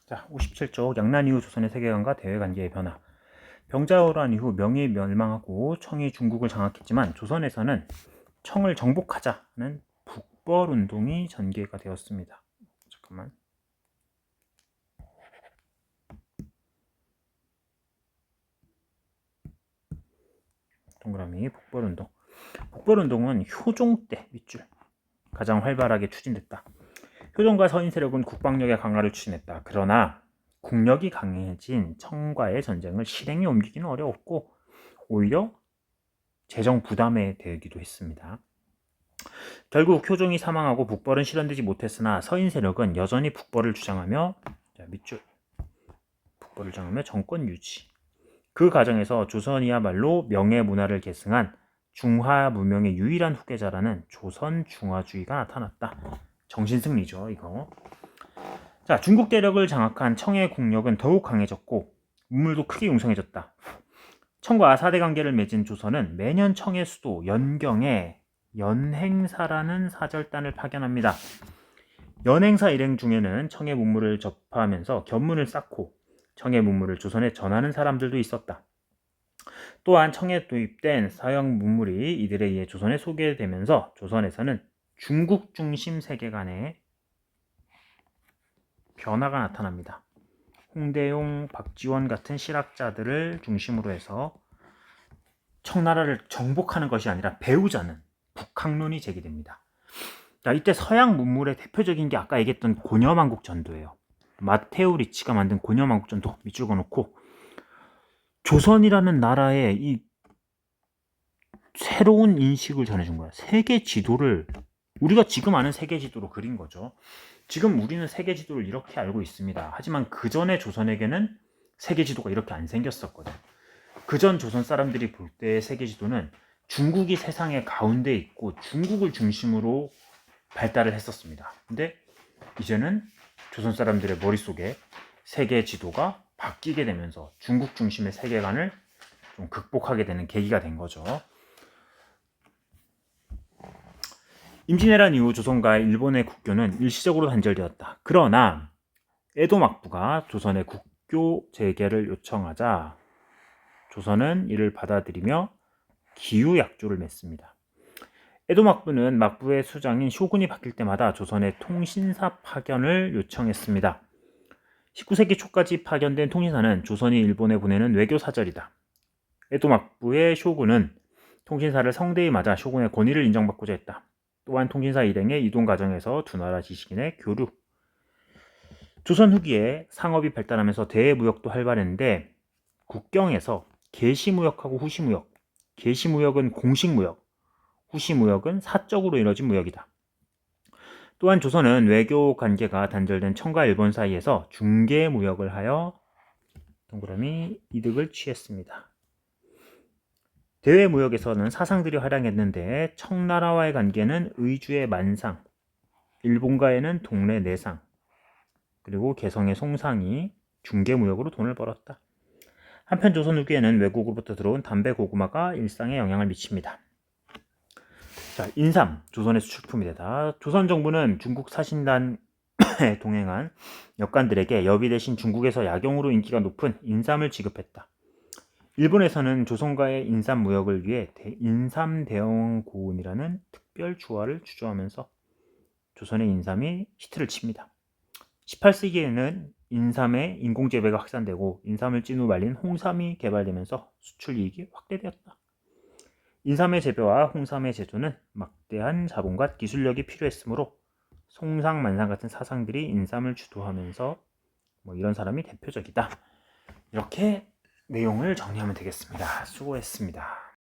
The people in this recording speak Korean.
자, 57쪽 양난 이후 조선의 세계관과 대외관계의 변화. 병자호란 이후 명이 멸망하고 청이 중국을 장악했지만 조선에서는 청을 정복하자는 북벌운동이 전개가 되었습니다. 잠깐만. 동그라미 북벌운동. 북벌운동은 효종 때 밑줄 가장 활발하게 추진됐다. 효종과 서인 세력은 국방력의 강화를 추진했다. 그러나 국력이 강해진 청과의 전쟁을 실행에 옮기기는 어려웠고 오히려 재정 부담에 되기도 했습니다. 결국 효종이 사망하고 북벌은 실현되지 못했으나 서인 세력은 여전히 북벌을 주장하며 밑줄 북벌을 주장하며 정권 유지. 그 과정에서 조선이야말로 명예 문화를 계승한 중화 문명의 유일한 후계자라는 조선 중화주의가 나타났다. 정신승리죠, 이거. 자, 중국 대력을 장악한 청의 국력은 더욱 강해졌고 문물도 크게 융성해졌다. 청과 4대 관계를 맺은 조선은 매년 청의 수도 연경에 연행사라는 사절단을 파견합니다. 연행사 일행 중에는 청의 문물을 접하면서 견문을 쌓고 청의 문물을 조선에 전하는 사람들도 있었다. 또한 청에 도입된 서양 문물이 이들에 의해 조선에 소개되면서 조선에서는 중국 중심 세계관의 변화가 나타납니다. 홍대용, 박지원 같은 실학자들을 중심으로 해서 청나라를 정복하는 것이 아니라 배우자는 북학론이 제기됩니다. 자, 이때 서양 문물의 대표적인 게 아까 얘기했던 고려만국 전도예요. 마테오 리치가 만든 고려만국 전도 밑줄 그어놓고 조선이라는 나라의 이 새로운 인식을 전해준 거야. 세계 지도를 우리가 지금 아는 세계 지도로 그린 거죠. 지금 우리는 세계 지도를 이렇게 알고 있습니다. 하지만 그 전에 조선에게는 세계 지도가 이렇게 안 생겼었거든. 그 전 조선 사람들이 볼 때의 세계 지도는 중국이 세상의 가운데 있고 중국을 중심으로 발달을 했었습니다. 근데 이제는 조선 사람들의 머릿속에 세계 지도가 바뀌게 되면서 중국 중심의 세계관을 좀 극복하게 되는 계기가 된 거죠. 임진왜란 이후 조선과 일본의 국교는 일시적으로 단절되었다. 그러나 에도 막부가 조선의 국교 재개를 요청하자 조선은 이를 받아들이며 기후약조를 맺습니다. 에도 막부는 막부의 수장인 쇼군이 바뀔 때마다 조선의 통신사 파견을 요청했습니다. 19세기 초까지 파견된 통신사는 조선이 일본에 보내는 외교사절이다. 에도 막부의 쇼군은 통신사를 성대히 맞아 쇼군의 권위를 인정받고자 했다. 또한 통신사 일행의 이동 과정에서 두 나라 지식인의 교류. 조선 후기에 상업이 발달하면서 대무역도 활발했는데 국경에서 계시무역하고 후시무역, 계시무역은 공식무역, 후시무역은 사적으로 이뤄진 무역이다. 또한 조선은 외교 관계가 단절된 청과 일본 사이에서 중개무역을 하여 동그라미 이득을 취했습니다. 대외무역에서는 사상들이 활약했는데 청나라와의 관계는 의주의 만상, 일본과에는 동래 내상, 그리고 개성의 송상이 중개무역으로 돈을 벌었다. 한편 조선 후기에는 외국으로부터 들어온 담배 고구마가 일상에 영향을 미칩니다. 자, 인삼, 조선의 수출품이 되다. 조선 정부는 중국 사신단에 동행한 역관들에게 여비 대신 중국에서 약용으로 인기가 높은 인삼을 지급했다. 일본에서는 조선과의 인삼 무역을 위해 인삼 대영 고운이라는 특별 주화를 주조하면서 조선의 인삼이 히트를 칩니다. 18세기에는 인삼의 인공재배가 확산되고 인삼을 찐 후 말린 홍삼이 개발되면서 수출 이익이 확대되었다. 인삼의 재배와 홍삼의 제조는 막대한 자본과 기술력이 필요했으므로 송상만상 같은 사상들이 인삼을 주도하면서 이런 사람이 대표적이다. 이렇게 내용을 정리하면 되겠습니다. 수고했습니다.